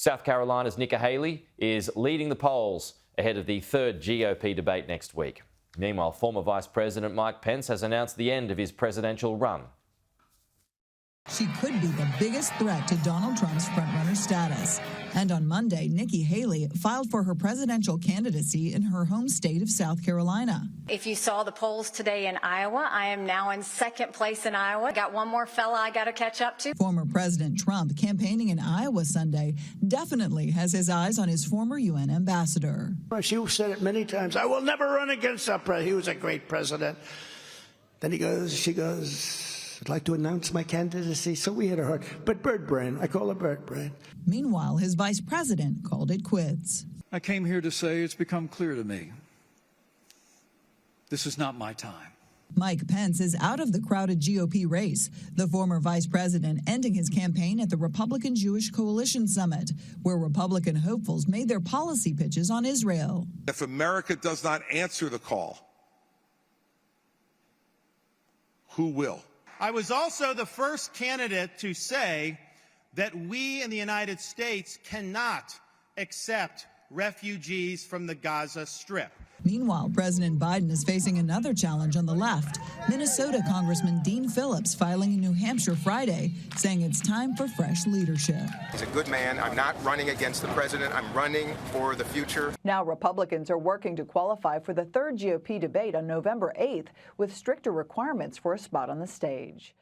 South Carolina's Nikki Haley is leading the polls ahead of the third GOP debate next week. Meanwhile, former Vice President Mike Pence has announced the end of his presidential run. She could be the biggest threat to Donald Trump's frontrunner status. And on Monday, Nikki Haley filed for her presidential candidacy in her home state of South Carolina. If you saw the polls today in Iowa, I am now in second place in Iowa. Got one more fella I got to catch up to. Former President Trump, campaigning in Iowa Sunday, definitely has his eyes on his former UN ambassador. She said it many times, I will never run against that president. He was a great president. Then she goes, I'd like to announce my candidacy. So we hit her hard. But bird brain, I call her bird brain. Meanwhile, his vice president called it quits. I came here to say it's become clear to me. This is not my time. Mike Pence is out of the crowded GOP race. The former vice president ending his campaign at the Republican Jewish Coalition Summit, where Republican hopefuls made their policy pitches on Israel. If America does not answer the call, who will? I was also the first candidate to say that we in the United States cannot accept refugees from the Gaza Strip. Meanwhile, President Biden is facing another challenge on the left. Minnesota Congressman Dean Phillips filing in New Hampshire Friday, saying it's time for fresh leadership. He's a good man. I'm not running against the president. I'm running for the future. Now Republicans are working to qualify for the third GOP debate on November 8th with stricter requirements for a spot on the stage.